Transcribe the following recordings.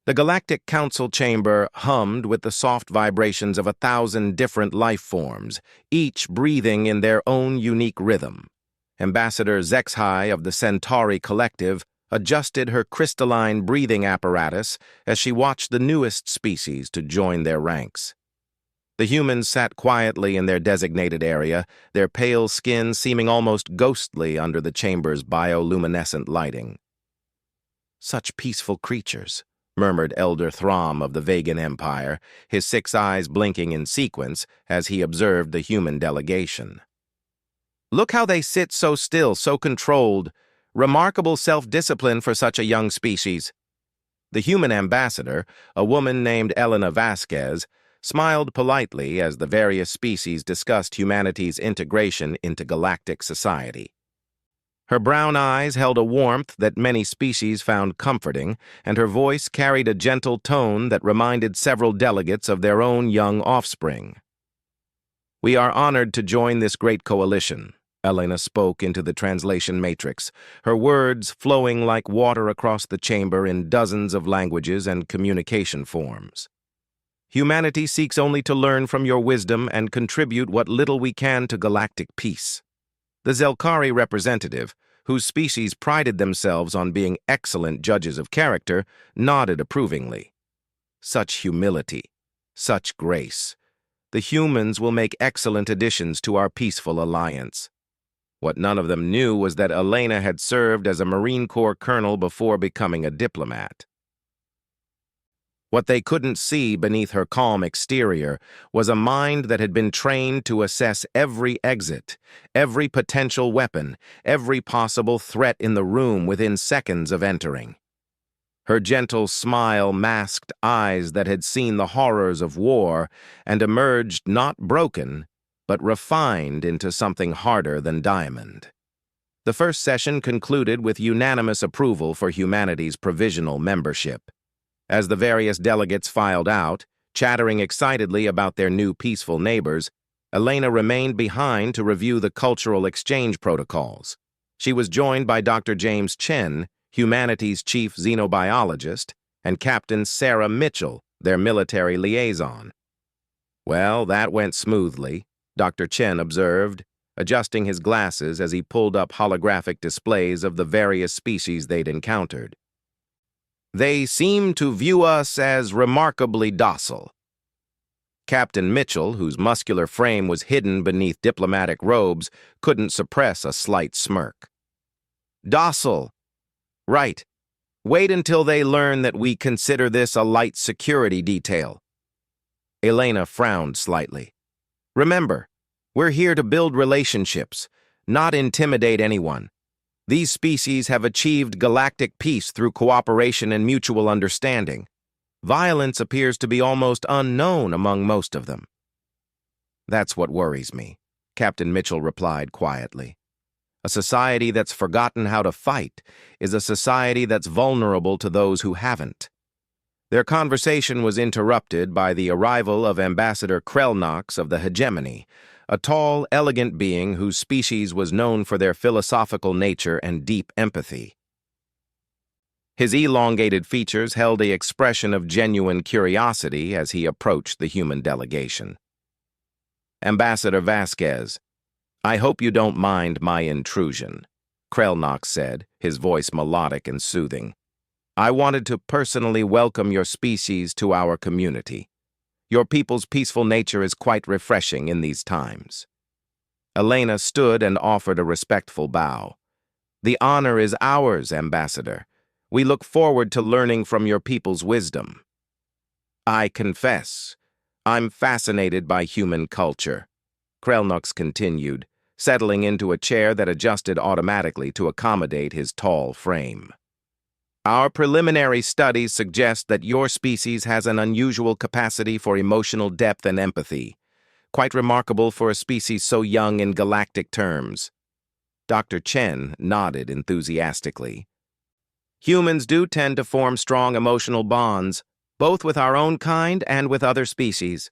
The Galactic Council chamber hummed with the soft vibrations of 1,000 different life forms, each breathing in their own unique rhythm. Ambassador Zexhai of the Centauri Collective adjusted her crystalline breathing apparatus as she watched the newest species to join their ranks. The humans sat quietly in their designated area, their pale skin seeming almost ghostly under the chamber's bioluminescent lighting. "Such peaceful creatures," murmured Elder Throm of the Vegan Empire, his 6 eyes blinking in sequence as he observed the human delegation. "Look how they sit so still, so controlled. Remarkable self-discipline for such a young species." The human ambassador, a woman named Elena Vasquez, smiled politely as the various species discussed humanity's integration into galactic society. Her brown eyes held a warmth that many species found comforting, and her voice carried a gentle tone that reminded several delegates of their own young offspring. "We are honored to join this great coalition," Elena spoke into the translation matrix, her words flowing like water across the chamber in dozens of languages and communication forms. "Humanity seeks only to learn from your wisdom and contribute what little we can to galactic peace." The Zelkari representative, whose species prided themselves on being excellent judges of character, nodded approvingly. "Such humility, such grace. The humans will make excellent additions to our peaceful alliance." What none of them knew was that Elena had served as a Marine Corps colonel before becoming a diplomat. What they couldn't see beneath her calm exterior was a mind that had been trained to assess every exit, every potential weapon, every possible threat in the room within seconds of entering. Her gentle smile masked eyes that had seen the horrors of war and emerged not broken, but refined into something harder than diamond. The first session concluded with unanimous approval for humanity's provisional membership. As the various delegates filed out, chattering excitedly about their new peaceful neighbors, Elena remained behind to review the cultural exchange protocols. She was joined by Dr. James Chen, humanity's chief xenobiologist, and Captain Sarah Mitchell, their military liaison. "Well, that went smoothly," Dr. Chen observed, adjusting his glasses as he pulled up holographic displays of the various species they'd encountered. "They seem to view us as remarkably docile." Captain Mitchell, whose muscular frame was hidden beneath diplomatic robes, couldn't suppress a slight smirk. "Docile. Right. Wait until they learn that we consider this a light security detail." Elena frowned slightly. "Remember, we're here to build relationships, not intimidate anyone. These species have achieved galactic peace through cooperation and mutual understanding. Violence appears to be almost unknown among most of them." "That's what worries me," Captain Mitchell replied quietly. "A society that's forgotten how to fight is a society that's vulnerable to those who haven't." Their conversation was interrupted by the arrival of Ambassador Krelnox of the Hegemony, a tall, elegant being whose species was known for their philosophical nature and deep empathy. His elongated features held an expression of genuine curiosity as he approached the human delegation. "Ambassador Vasquez, I hope you don't mind my intrusion," Krelnox said, his voice melodic and soothing. "I wanted to personally welcome your species to our community. Your people's peaceful nature is quite refreshing in these times." Elena stood and offered a respectful bow. "The honor is ours, Ambassador. We look forward to learning from your people's wisdom." "I confess, I'm fascinated by human culture," Krelnox continued, settling into a chair that adjusted automatically to accommodate his tall frame. "Our preliminary studies suggest that your species has an unusual capacity for emotional depth and empathy, quite remarkable for a species so young in galactic terms." Dr. Chen nodded enthusiastically. "Humans do tend to form strong emotional bonds, both with our own kind and with other species.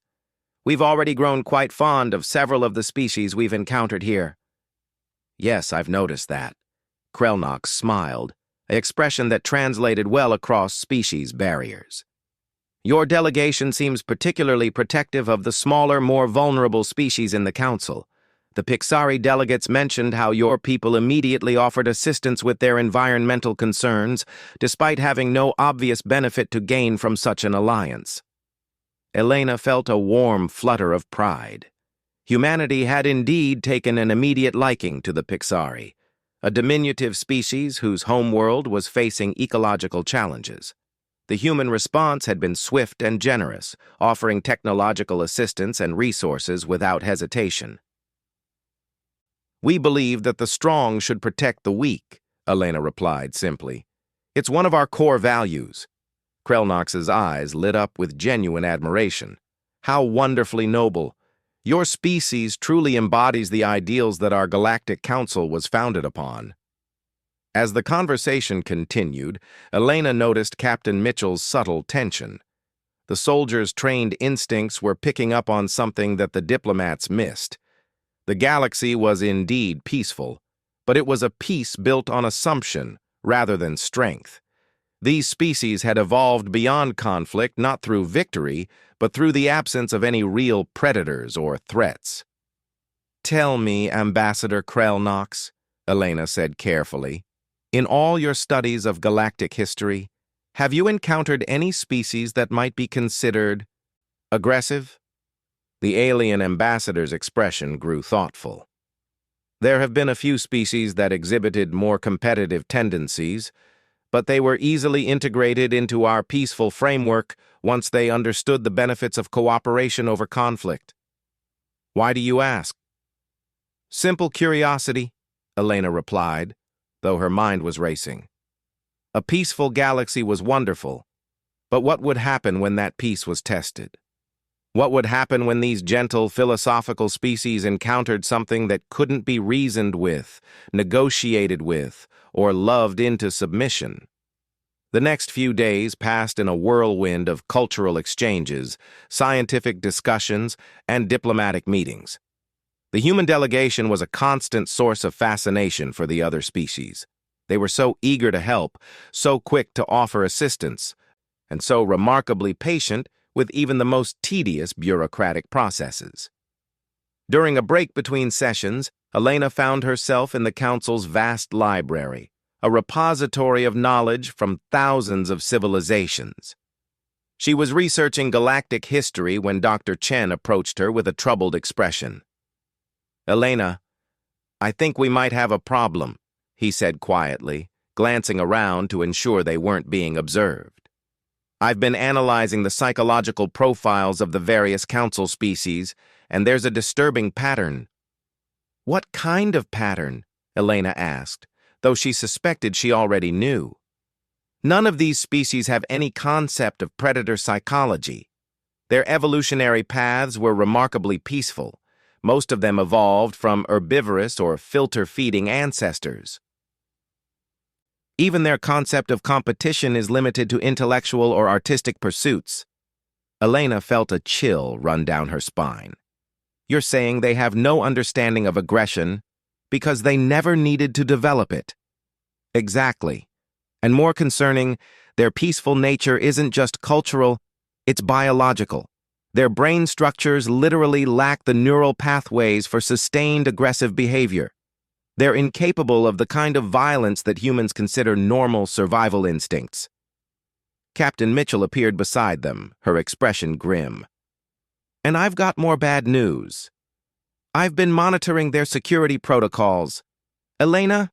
We've already grown quite fond of several of the species we've encountered here." "Yes, I've noticed that." Krelnox smiled, an expression that translated well across species barriers. Your delegation seems particularly protective of the smaller, more vulnerable species in the council. The Pixari delegates mentioned how your people immediately offered assistance with their environmental concerns, despite having no obvious benefit to gain from such an alliance. Elena felt a warm flutter of pride. Humanity had indeed taken an immediate liking to the Pixari, a diminutive species whose homeworld was facing ecological challenges. The human response had been swift and generous, offering technological assistance and resources without hesitation. "We believe that the strong should protect the weak," Elena replied simply. "It's one of our core values." Krelnox's eyes lit up with genuine admiration. "How wonderfully noble! Your species truly embodies the ideals that our galactic council was founded upon." As the conversation continued, Elena noticed Captain Mitchell's subtle tension. The soldiers' trained instincts were picking up on something that the diplomats missed. The galaxy was indeed peaceful, but it was a peace built on assumption rather than strength. These species had evolved beyond conflict not through victory, but through the absence of any real predators or threats. "Tell me, Ambassador Krelnox," Elena said carefully, "in all your studies of galactic history, have you encountered any species that might be considered aggressive?" The alien ambassador's expression grew thoughtful. "There have been a few species that exhibited more competitive tendencies, but they were easily integrated into our peaceful framework once they understood the benefits of cooperation over conflict." "Why do you ask?" "Simple curiosity," Elena replied, though her mind was racing. A peaceful galaxy was wonderful, but what would happen when that peace was tested? What would happen when these gentle, philosophical species encountered something that couldn't be reasoned with, negotiated with, or loved into submission? The next few days passed in a whirlwind of cultural exchanges, scientific discussions, and diplomatic meetings. The human delegation was a constant source of fascination for the other species. They were so eager to help, so quick to offer assistance, and so remarkably patient with even the most tedious bureaucratic processes. During a break between sessions, Elena found herself in the council's vast library, a repository of knowledge from thousands of civilizations. She was researching galactic history when Dr. Chen approached her with a troubled expression. "Elena, I think we might have a problem," he said quietly, glancing around to ensure they weren't being observed. "I've been analyzing the psychological profiles of the various council species, and there's a disturbing pattern." "What kind of pattern?" Elena asked, though she suspected she already knew. "None of these species have any concept of predator psychology. Their evolutionary paths were remarkably peaceful. Most of them evolved from herbivorous or filter-feeding ancestors. Even their concept of competition is limited to intellectual or artistic pursuits." Elena felt a chill run down her spine. "You're saying they have no understanding of aggression because they never needed to develop it." "Exactly. And more concerning, their peaceful nature isn't just cultural, it's biological. Their brain structures literally lack the neural pathways for sustained aggressive behavior. They're incapable of the kind of violence that humans consider normal survival instincts." Captain Mitchell appeared beside them, her expression grim. "And I've got more bad news. I've been monitoring their security protocols. Elena,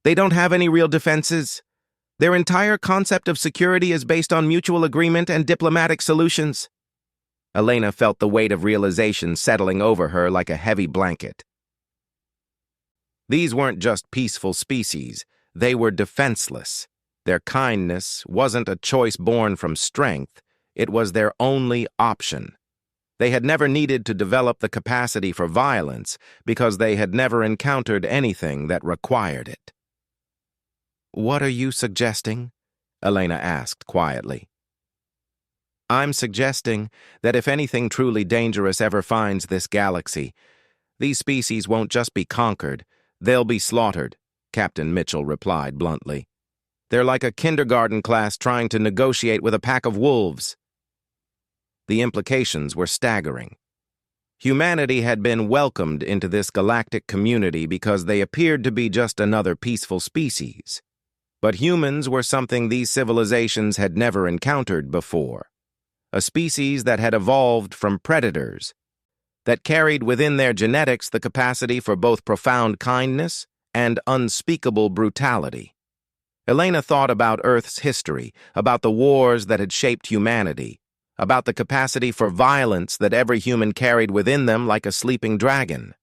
they don't have any real defenses. Their entire concept of security is based on mutual agreement and diplomatic solutions." Elena felt the weight of realization settling over her like a heavy blanket. These weren't just peaceful species, they were defenseless. Their kindness wasn't a choice born from strength, it was their only option. They had never needed to develop the capacity for violence because they had never encountered anything that required it. "What are you suggesting?" Elena asked quietly. "I'm suggesting that if anything truly dangerous ever finds this galaxy, these species won't just be conquered, they'll be slaughtered," Captain Mitchell replied bluntly. They're like a kindergarten class trying to negotiate with a pack of wolves. The implications were staggering. Humanity had been welcomed into this galactic community because they appeared to be just another peaceful species. But humans were something these civilizations had never encountered before. A species that had evolved from predators, that carried within their genetics the capacity for both profound kindness and unspeakable brutality. Elena thought about Earth's history, about the wars that had shaped humanity, about the capacity for violence that every human carried within them like a sleeping dragon.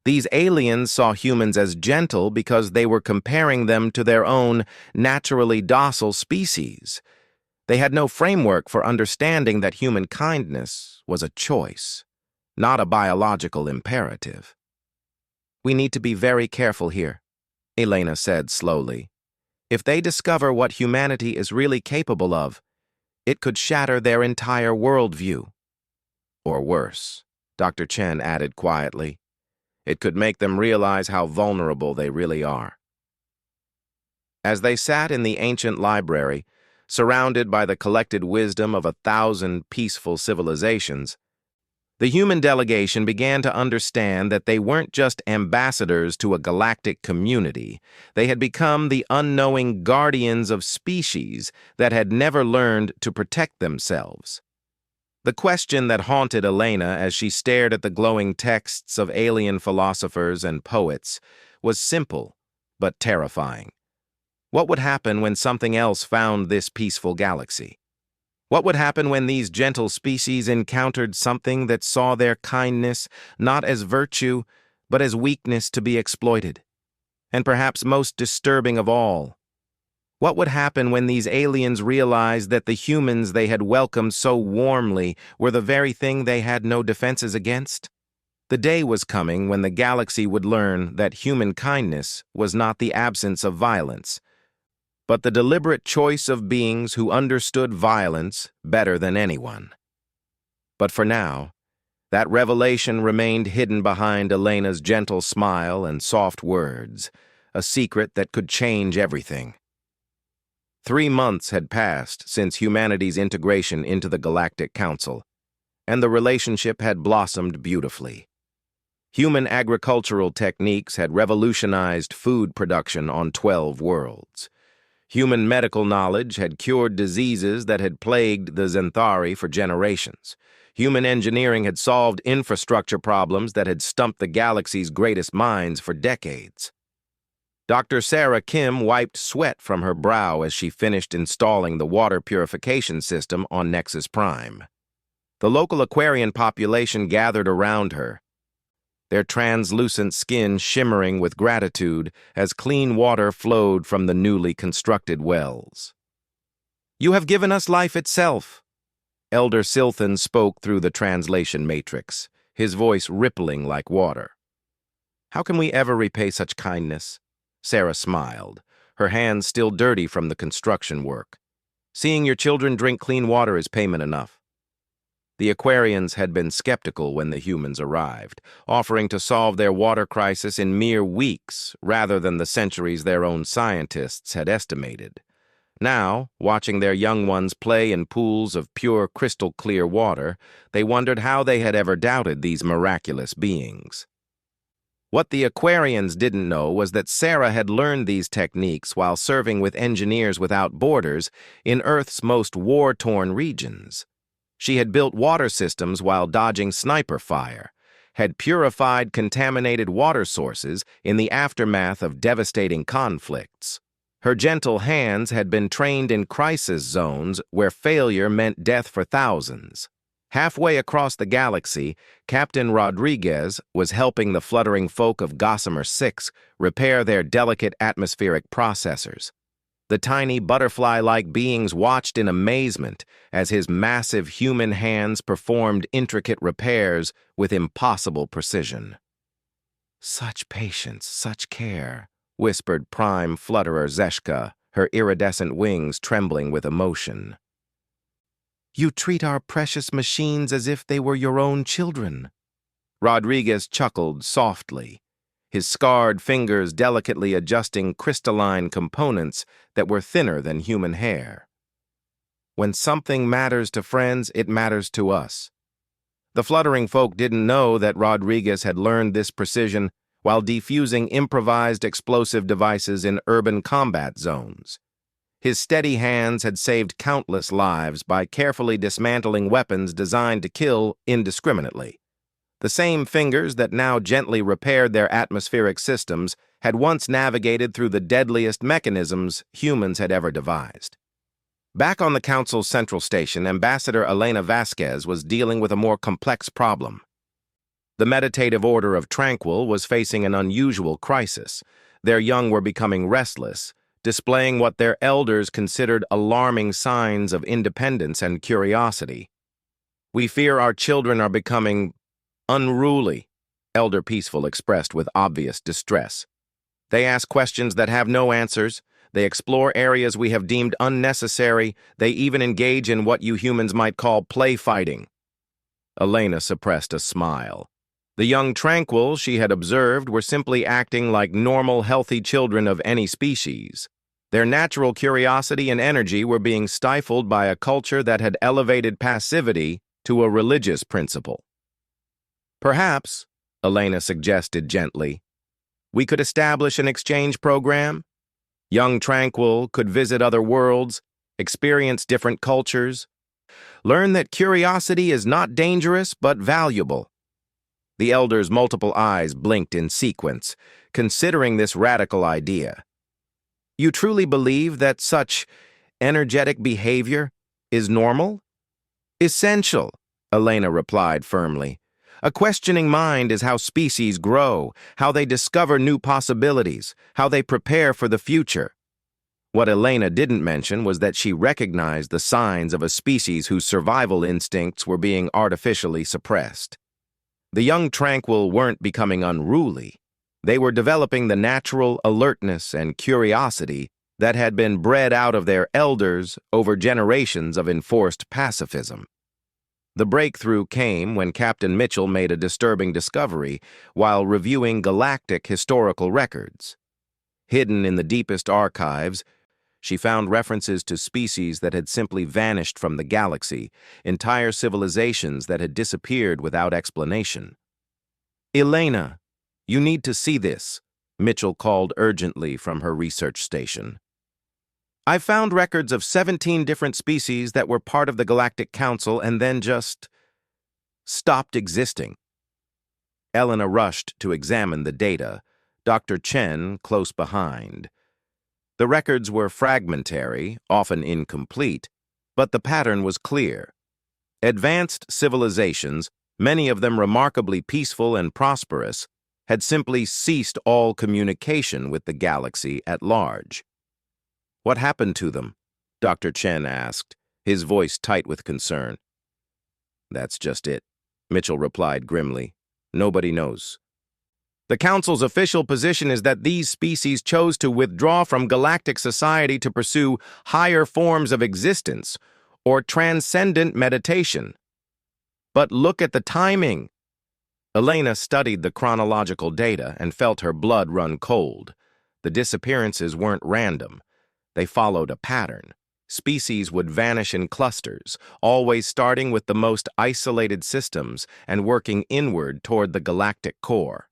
These aliens saw humans as gentle because they were comparing them to their own naturally docile species. They had no framework for understanding that human kindness was a choice, not a biological imperative. "We need to be very careful here," Elena said slowly. "If they discover what humanity is really capable of, it could shatter their entire worldview." "Or worse," Dr. Chen added quietly. "It could make them realize how vulnerable they really are." As they sat in the ancient library, surrounded by the collected wisdom of 1,000 peaceful civilizations, the human delegation began to understand that they weren't just ambassadors to a galactic community. They had become the unknowing guardians of species that had never learned to protect themselves. The question that haunted Elena as she stared at the glowing texts of alien philosophers and poets was simple but terrifying. What would happen when something else found this peaceful galaxy? What would happen when these gentle species encountered something that saw their kindness not as virtue, but as weakness to be exploited? And perhaps most disturbing of all, what would happen when these aliens realized that the humans they had welcomed so warmly were the very thing they had no defenses against? The day was coming when the galaxy would learn that human kindness was not the absence of violence, but the deliberate choice of beings who understood violence better than anyone. But for now, that revelation remained hidden behind Elena's gentle smile and soft words, a secret that could change everything. 3 months had passed since humanity's integration into the Galactic Council, and the relationship had blossomed beautifully. Human agricultural techniques had revolutionized food production on 12 worlds. Human medical knowledge had cured diseases that had plagued the Xanthari for generations. Human engineering had solved infrastructure problems that had stumped the galaxy's greatest minds for decades. Dr. Sarah Kim wiped sweat from her brow as she finished installing the water purification system on Nexus Prime. The local Aquarian population gathered around her, their translucent skin shimmering with gratitude as clean water flowed from the newly constructed wells. "You have given us life itself," Elder Silthan spoke through the translation matrix, his voice rippling like water. "How can we ever repay such kindness?" Sarah smiled, her hands still dirty from the construction work. "Seeing your children drink clean water is payment enough." The Aquarians had been skeptical when the humans arrived, offering to solve their water crisis in mere weeks rather than the centuries their own scientists had estimated. Now, watching their young ones play in pools of pure crystal-clear water, they wondered how they had ever doubted these miraculous beings. What the Aquarians didn't know was that Sarah had learned these techniques while serving with Engineers Without Borders in Earth's most war-torn regions. She had built water systems while dodging sniper fire, had purified contaminated water sources in the aftermath of devastating conflicts. Her gentle hands had been trained in crisis zones where failure meant death for thousands. Halfway across the galaxy, Captain Rodriguez was helping the fluttering folk of Gossamer 6 repair their delicate atmospheric processors. The tiny butterfly-like beings watched in amazement as his massive human hands performed intricate repairs with impossible precision. "Such patience, such care," whispered Prime Flutterer Zeshka, her iridescent wings trembling with emotion. "You treat our precious machines as if they were your own children." Rodriguez chuckled softly, his scarred fingers delicately adjusting crystalline components that were thinner than human hair. When something matters to friends, it matters to us. The fluttering folk didn't know that Rodriguez had learned this precision while defusing improvised explosive devices in urban combat zones. His steady hands had saved countless lives by carefully dismantling weapons designed to kill indiscriminately. The same fingers that now gently repaired their atmospheric systems had once navigated through the deadliest mechanisms humans had ever devised. Back on the Council's central station, Ambassador Elena Vasquez was dealing with a more complex problem. The Meditative Order of Tranquil was facing an unusual crisis. Their young were becoming restless, displaying what their elders considered alarming signs of independence and curiosity. "We fear our children are becoming unruly," Elder Peaceful expressed with obvious distress. "They ask questions that have no answers. They explore areas we have deemed unnecessary. They even engage in what you humans might call play fighting." Elena suppressed a smile. The young Tranquil, she had observed, were simply acting like normal, healthy children of any species. Their natural curiosity and energy were being stifled by a culture that had elevated passivity to a religious principle. "Perhaps," Elena suggested gently, "we could establish an exchange program. Young Tranquil could visit other worlds, experience different cultures, learn that curiosity is not dangerous but valuable." The elder's multiple eyes blinked in sequence, considering this radical idea. "You truly believe that such energetic behavior is normal?" "Essential," Elena replied firmly. "A questioning mind is how species grow, how they discover new possibilities, how they prepare for the future." What Elena didn't mention was that she recognized the signs of a species whose survival instincts were being artificially suppressed. The young Tranquil weren't becoming unruly. They were developing the natural alertness and curiosity that had been bred out of their elders over generations of enforced pacifism. The breakthrough came when Captain Mitchell made a disturbing discovery while reviewing galactic historical records. Hidden in the deepest archives, she found references to species that had simply vanished from the galaxy, entire civilizations that had disappeared without explanation. "Elena, you need to see this," Mitchell called urgently from her research station. "I found records of 17 different species that were part of the Galactic Council and then just stopped existing." Elena rushed to examine the data, Dr. Chen close behind. The records were fragmentary, often incomplete, but the pattern was clear. Advanced civilizations, many of them remarkably peaceful and prosperous, had simply ceased all communication with the galaxy at large. "What happened to them?" Dr. Chen asked, his voice tight with concern. "That's just it," Mitchell replied grimly. "Nobody knows. The Council's official position is that these species chose to withdraw from galactic society to pursue higher forms of existence or transcendent meditation. But look at the timing." Elena studied the chronological data and felt her blood run cold. The disappearances weren't random. They followed a pattern. Species would vanish in clusters, always starting with the most isolated systems and working inward toward the galactic core.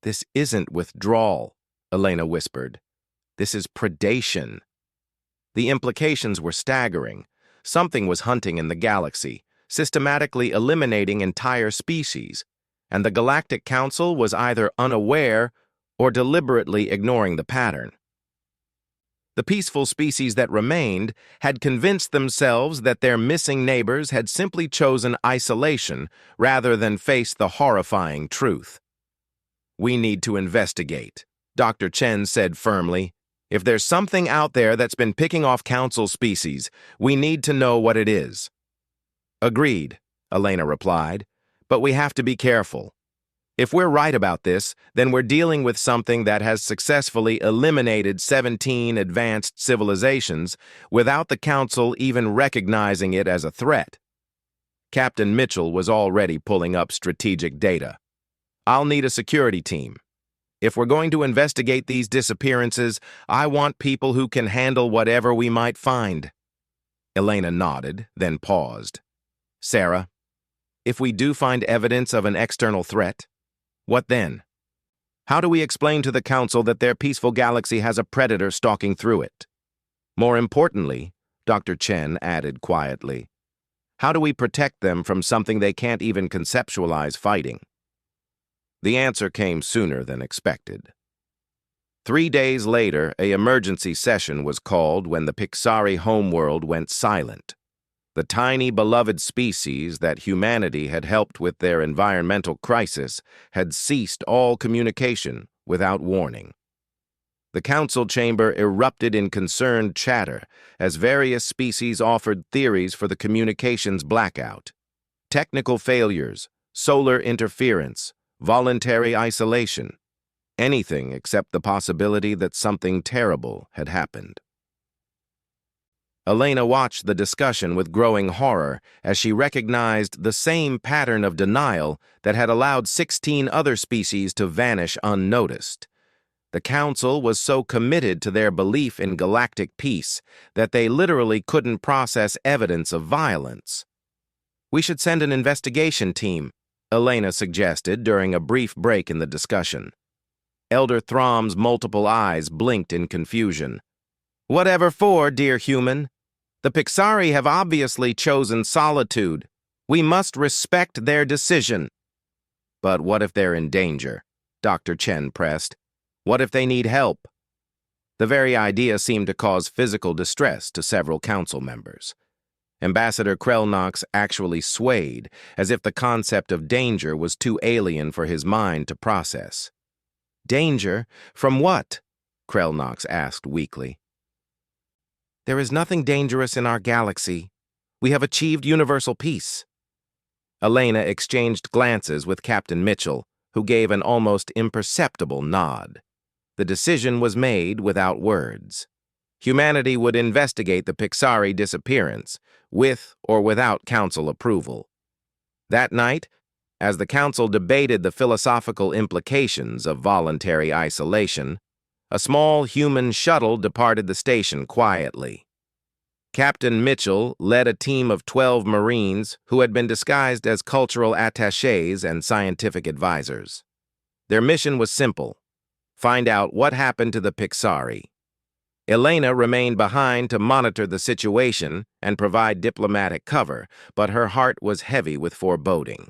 "This isn't withdrawal," Elena whispered. "This is predation." The implications were staggering. Something was hunting in the galaxy, systematically eliminating entire species, and the Galactic Council was either unaware or deliberately ignoring the pattern. The peaceful species that remained had convinced themselves that their missing neighbors had simply chosen isolation rather than face the horrifying truth. "We need to investigate," Dr. Chen said firmly. "If there's something out there that's been picking off Council species, we need to know what it is." "Agreed," Elena replied, "but we have to be careful. If we're right about this, then we're dealing with something that has successfully eliminated 17 advanced civilizations without the Council even recognizing it as a threat." Captain Mitchell was already pulling up strategic data. "I'll need a security team." If we're going to investigate these disappearances, I want people who can handle whatever we might find." Elena nodded, then paused. "Sarah, if we do find evidence of an external threat, what then? How do we explain to the Council that their peaceful galaxy has a predator stalking through it? More importantly," Dr. Chen added quietly, "how do we protect them from something they can't even conceptualize fighting?" The answer came sooner than expected. 3 days later, an emergency session was called when the Pixari homeworld went silent. The tiny, beloved species that humanity had helped with their environmental crisis had ceased all communication without warning. The council chamber erupted in concerned chatter as various species offered theories for the communications blackout. Technical failures, solar interference, voluntary isolation, anything except the possibility that something terrible had happened. Elena watched the discussion with growing horror as she recognized the same pattern of denial that had allowed 16 other species to vanish unnoticed. The Council was so committed to their belief in galactic peace that they literally couldn't process evidence of violence. "We should send an investigation team," Elena suggested during a brief break in the discussion. Elder Thraum's multiple eyes blinked in confusion. "Whatever for, dear human? The Pixari have obviously chosen solitude. We must respect their decision." "But what if they're in danger?" Dr. Chen pressed. "What if they need help?" The very idea seemed to cause physical distress to several council members. Ambassador Krelnox actually swayed, as if the concept of danger was too alien for his mind to process. "Danger? From what?" Krelnox asked weakly. "There is nothing dangerous in our galaxy. We have achieved universal peace." Elena exchanged glances with Captain Mitchell, who gave an almost imperceptible nod. The decision was made without words. Humanity would investigate the Pixari disappearance, with or without council approval. That night, as the council debated the philosophical implications of voluntary isolation, a small human shuttle departed the station quietly. Captain Mitchell led a team of 12 Marines who had been disguised as cultural attachés and scientific advisors. Their mission was simple: find out what happened to the Pixari. Elena remained behind to monitor the situation and provide diplomatic cover, but her heart was heavy with foreboding.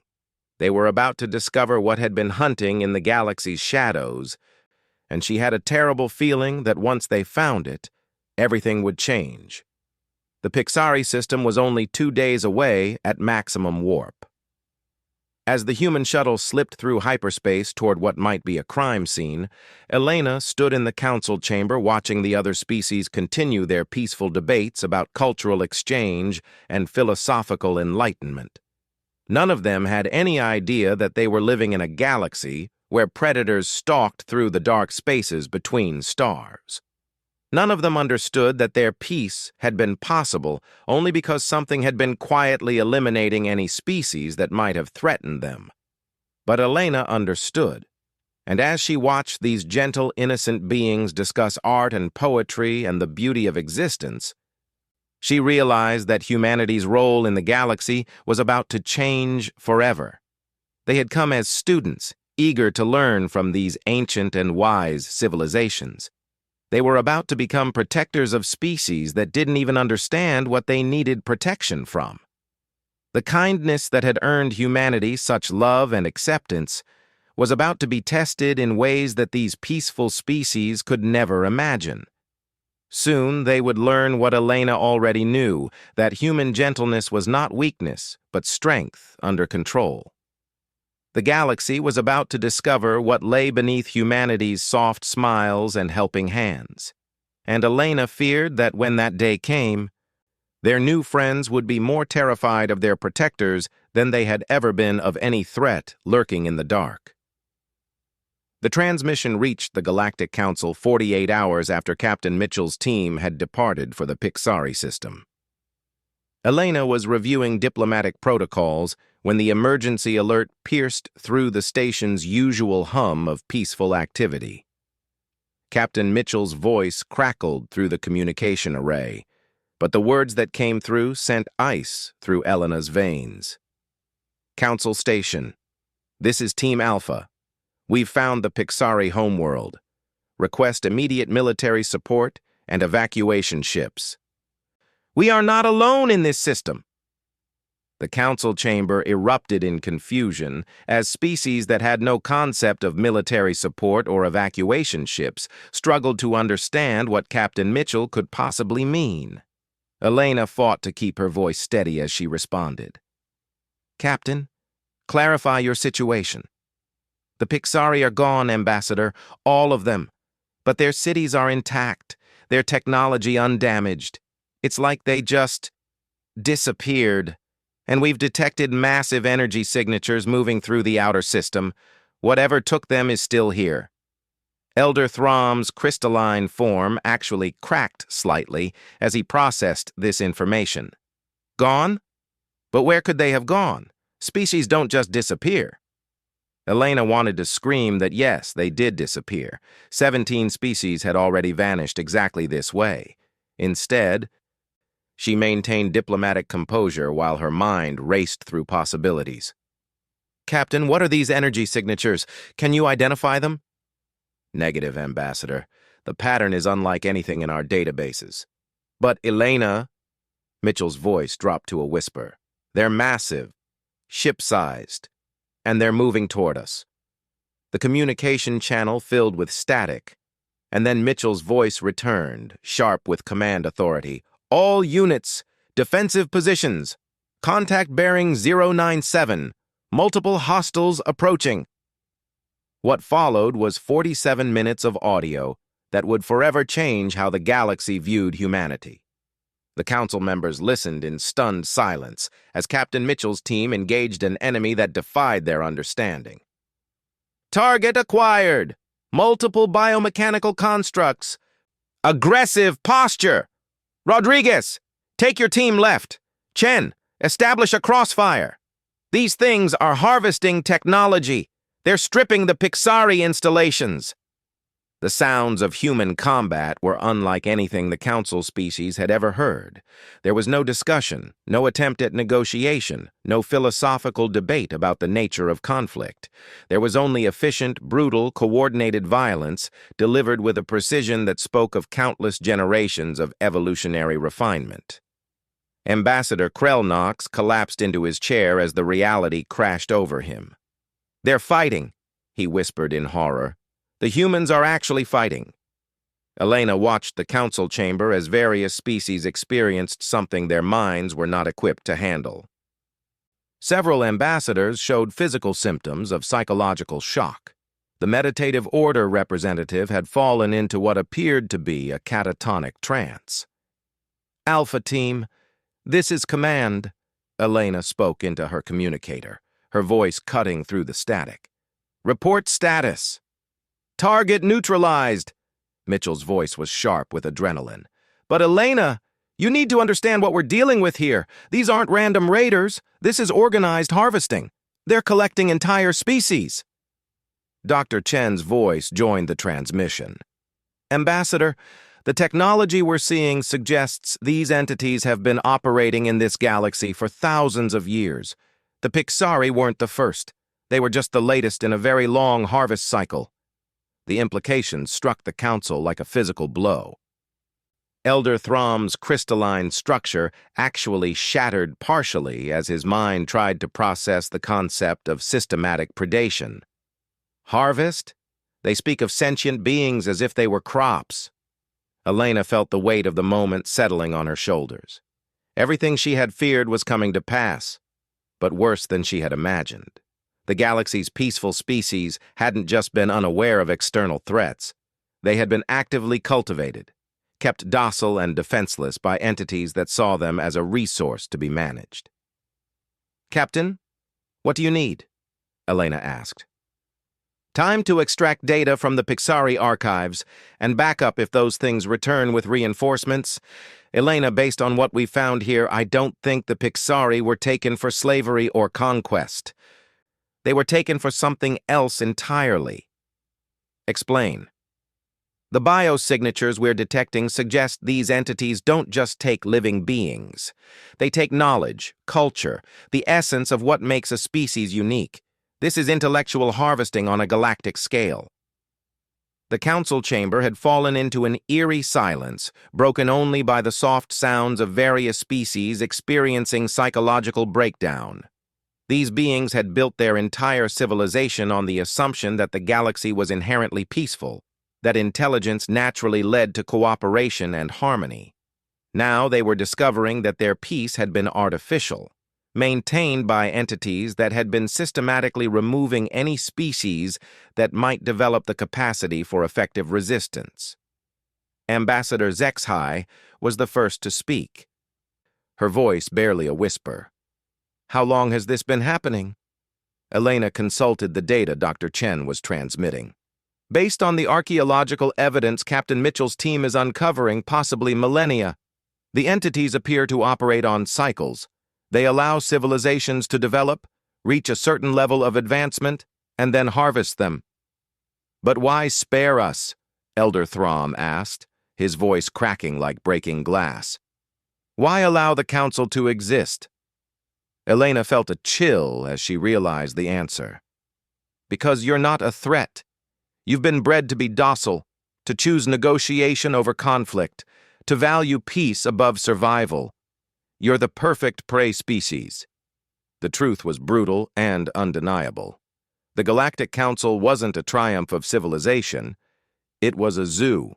They were about to discover what had been hunting in the galaxy's shadows, and she had a terrible feeling that once they found it, everything would change. The Pixari system was only 2 days away at maximum warp. As the human shuttle slipped through hyperspace toward what might be a crime scene, Elena stood in the council chamber watching the other species continue their peaceful debates about cultural exchange and philosophical enlightenment. None of them had any idea that they were living in a galaxy where predators stalked through the dark spaces between stars. None of them understood that their peace had been possible only because something had been quietly eliminating any species that might have threatened them. But Elena understood, and as she watched these gentle, innocent beings discuss art and poetry and the beauty of existence, she realized that humanity's role in the galaxy was about to change forever. They had come as students, eager to learn from these ancient and wise civilizations. They were about to become protectors of species that didn't even understand what they needed protection from. The kindness that had earned humanity such love and acceptance was about to be tested in ways that these peaceful species could never imagine. Soon they would learn what Elena already knew, that human gentleness was not weakness, but strength under control. The galaxy was about to discover what lay beneath humanity's soft smiles and helping hands. And Elena feared that when that day came, their new friends would be more terrified of their protectors than they had ever been of any threat lurking in the dark. The transmission reached the Galactic Council 48 hours after Captain Mitchell's team had departed for the Pixari system. Elena was reviewing diplomatic protocols when the emergency alert pierced through the station's usual hum of peaceful activity. Captain Mitchell's voice crackled through the communication array, but the words that came through sent ice through Elena's veins. Council Station. This is Team Alpha. We've found the Pixari homeworld. Request immediate military support and evacuation ships. We are not alone in this system. The council chamber erupted in confusion as species that had no concept of military support or evacuation ships struggled to understand what Captain Mitchell could possibly mean. Elena fought to keep her voice steady as she responded. Captain, clarify your situation. The Pixari are gone, Ambassador, all of them. But their cities are intact, their technology undamaged. It's like they just disappeared. And we've detected massive energy signatures moving through the outer system. Whatever took them is still here. Elder Thraum's crystalline form actually cracked slightly as he processed this information. Gone? But where could they have gone? Species don't just disappear. Elena wanted to scream that yes, they did disappear. 17 species had already vanished exactly this way. Instead, she maintained diplomatic composure while her mind raced through possibilities. Captain, what are these energy signatures? Can you identify them? Negative, Ambassador. The pattern is unlike anything in our databases. But Elena, Mitchell's voice dropped to a whisper. They're massive, ship-sized, and they're moving toward us. The communication channel filled with static, and then Mitchell's voice returned, sharp with command authority. All units, defensive positions, contact bearing 097, multiple hostiles approaching. What followed was 47 minutes of audio that would forever change how the galaxy viewed humanity. The council members listened in stunned silence as Captain Mitchell's team engaged an enemy that defied their understanding. Target acquired. Multiple biomechanical constructs. Aggressive posture. Rodriguez, take your team left. Chen, establish a crossfire. These things are harvesting technology. They're stripping the Pixari installations. The sounds of human combat were unlike anything the council species had ever heard. There was no discussion, no attempt at negotiation, no philosophical debate about the nature of conflict. There was only efficient, brutal, coordinated violence delivered with a precision that spoke of countless generations of evolutionary refinement. Ambassador Krellnox collapsed into his chair as the reality crashed over him. They're fighting, he whispered in horror. The humans are actually fighting. Elena watched the council chamber as various species experienced something their minds were not equipped to handle. Several ambassadors showed physical symptoms of psychological shock. The meditative order representative had fallen into what appeared to be a catatonic trance. Alpha Team, this is command, Elena spoke into her communicator, her voice cutting through the static. Report status. Target neutralized. Mitchell's voice was sharp with adrenaline. But Elena, you need to understand what we're dealing with here. These aren't random raiders. This is organized harvesting. They're collecting entire species. Dr. Chen's voice joined the transmission. Ambassador, the technology we're seeing suggests these entities have been operating in this galaxy for thousands of years. The Pixari weren't the first. They were just the latest in a very long harvest cycle. The implications struck the council like a physical blow. Elder Thraum's crystalline structure actually shattered partially as his mind tried to process the concept of systematic predation. Harvest? They speak of sentient beings as if they were crops. Elena felt the weight of the moment settling on her shoulders. Everything she had feared was coming to pass, but worse than she had imagined. The galaxy's peaceful species hadn't just been unaware of external threats. They had been actively cultivated, kept docile and defenseless by entities that saw them as a resource to be managed. Captain, what do you need? Elena asked. Time to extract data from the Pixari archives and back up if those things return with reinforcements. Elena, based on what we found here, I don't think the Pixari were taken for slavery or conquest. They were taken for something else entirely. Explain. The biosignatures we're detecting suggest these entities don't just take living beings. They take knowledge, culture, the essence of what makes a species unique. This is intellectual harvesting on a galactic scale. The council chamber had fallen into an eerie silence, broken only by the soft sounds of various species experiencing psychological breakdown. These beings had built their entire civilization on the assumption that the galaxy was inherently peaceful, that intelligence naturally led to cooperation and harmony. Now they were discovering that their peace had been artificial, maintained by entities that had been systematically removing any species that might develop the capacity for effective resistance. Ambassador HFY was the first to speak, her voice barely a whisper. How long has this been happening? Elena consulted the data Dr. Chen was transmitting. Based on the archaeological evidence Captain Mitchell's team is uncovering, possibly millennia, the entities appear to operate on cycles. They allow civilizations to develop, reach a certain level of advancement, and then harvest them. But why spare us? Elder Throm asked, his voice cracking like breaking glass. Why allow the council to exist? Elena felt a chill as she realized the answer. Because you're not a threat. You've been bred to be docile, to choose negotiation over conflict, to value peace above survival. You're the perfect prey species. The truth was brutal and undeniable. The Galactic Council wasn't a triumph of civilization. It was a zoo.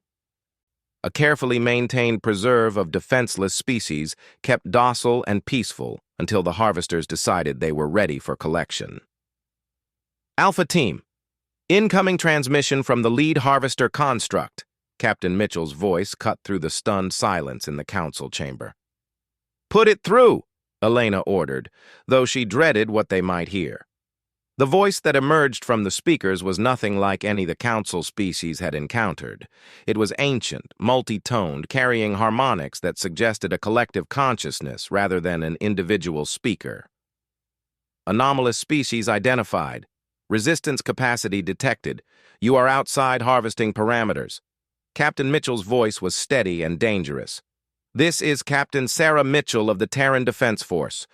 A carefully maintained preserve of defenseless species kept docile and peaceful until the harvesters decided they were ready for collection. Alpha Team. Incoming transmission from the lead harvester construct. Captain Mitchell's voice cut through the stunned silence in the council chamber. Put it through, Elena ordered, though she dreaded what they might hear. The voice that emerged from the speakers was nothing like any the council species had encountered. It was ancient, multi-toned, carrying harmonics that suggested a collective consciousness rather than an individual speaker. Anomalous species identified. Resistance capacity detected. You are outside harvesting parameters. Captain Mitchell's voice was steady and dangerous. This is Captain Sarah Mitchell of the Terran Defense Force.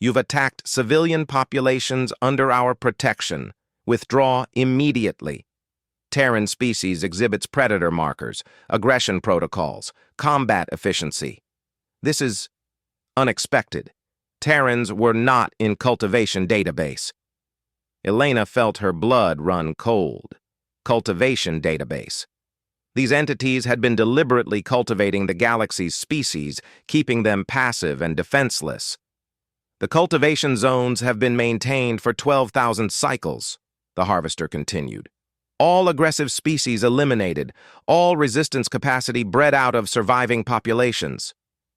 You've attacked civilian populations under our protection. Withdraw immediately. Terran species exhibits predator markers, aggression protocols, combat efficiency. This is unexpected. Terrans were not in cultivation database. Elena felt her blood run cold. Cultivation database. These entities had been deliberately cultivating the galaxy's species, keeping them passive and defenseless. The cultivation zones have been maintained for 12,000 cycles, the harvester continued. All aggressive species eliminated, all resistance capacity bred out of surviving populations.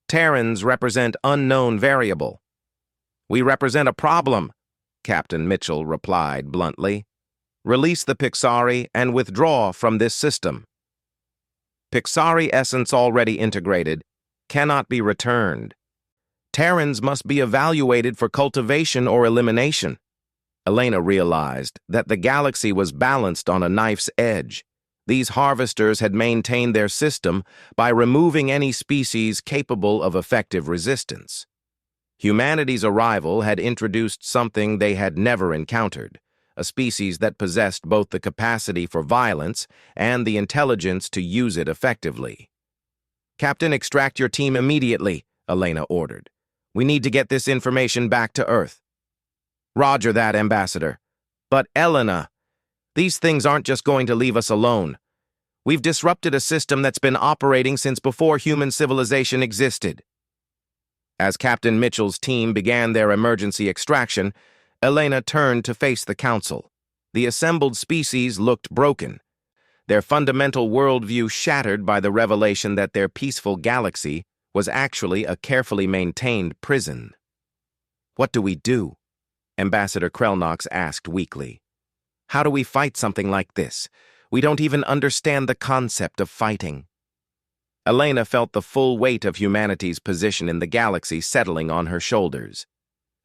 Terrans represent unknown variable. We represent a problem, Captain Mitchell replied bluntly. Release the Pixari and withdraw from this system. Pixari essence already integrated cannot be returned. Terrans must be evaluated for cultivation or elimination. Elena realized that the galaxy was balanced on a knife's edge. These harvesters had maintained their system by removing any species capable of effective resistance. Humanity's arrival had introduced something they had never encountered, a species that possessed both the capacity for violence and the intelligence to use it effectively. Captain, extract your team immediately, Elena ordered. We need to get this information back to Earth. Roger that, Ambassador. But Elena, these things aren't just going to leave us alone. We've disrupted a system that's been operating since before human civilization existed. As Captain Mitchell's team began their emergency extraction, Elena turned to face the council. The assembled species looked broken, their fundamental worldview shattered by the revelation that their peaceful galaxy was actually a carefully maintained prison. What do we do? Ambassador Krelnox asked weakly. How do we fight something like this? We don't even understand the concept of fighting. Elena felt the full weight of humanity's position in the galaxy settling on her shoulders.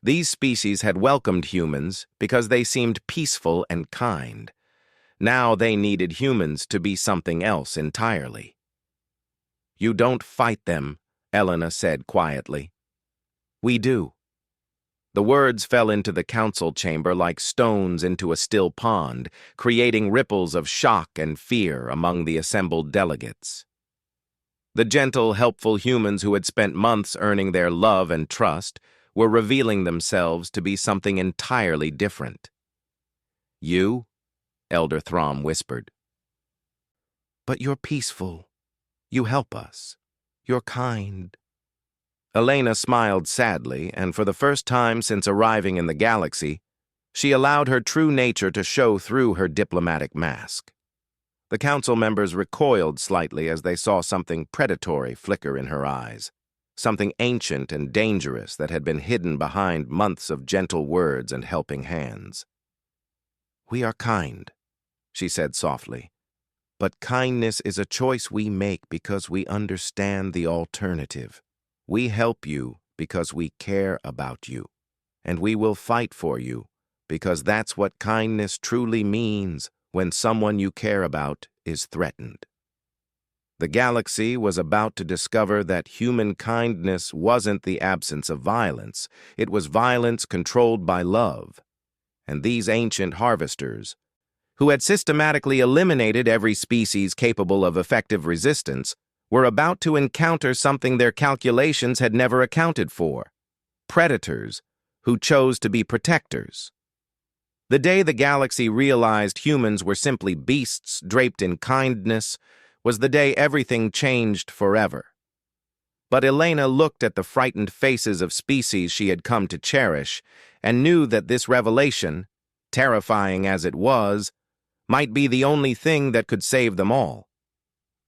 These species had welcomed humans because they seemed peaceful and kind. Now they needed humans to be something else entirely. "You don't fight them," Elena said quietly. "We do." The words fell into the council chamber like stones into a still pond, creating ripples of shock and fear among the assembled delegates. The gentle, helpful humans who had spent months earning their love and trust were revealing themselves to be something entirely different. "You?" Elder Throm whispered. "But you're peaceful. You help us. You're kind." Elena smiled sadly, and for the first time since arriving in the galaxy, she allowed her true nature to show through her diplomatic mask. The council members recoiled slightly as they saw something predatory flicker in her eyes, something ancient and dangerous that had been hidden behind months of gentle words and helping hands. "We are kind," she said softly, "but kindness is a choice we make because we understand the alternative. We help you because we care about you, and we will fight for you because that's what kindness truly means when someone you care about is threatened." The galaxy was about to discover that human kindness wasn't the absence of violence, it was violence controlled by love. And these ancient harvesters, who had systematically eliminated every species capable of effective resistance, were about to encounter something their calculations had never accounted for: predators who chose to be protectors. The day the galaxy realized humans were simply beasts draped in kindness was the day everything changed forever. But Elena looked at the frightened faces of species she had come to cherish and knew that this revelation, terrifying as it was, might be the only thing that could save them all.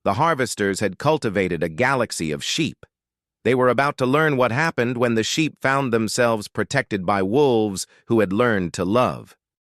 The harvesters had cultivated a galaxy of sheep. They were about to learn what happened when the sheep found themselves protected by wolves who had learned to love.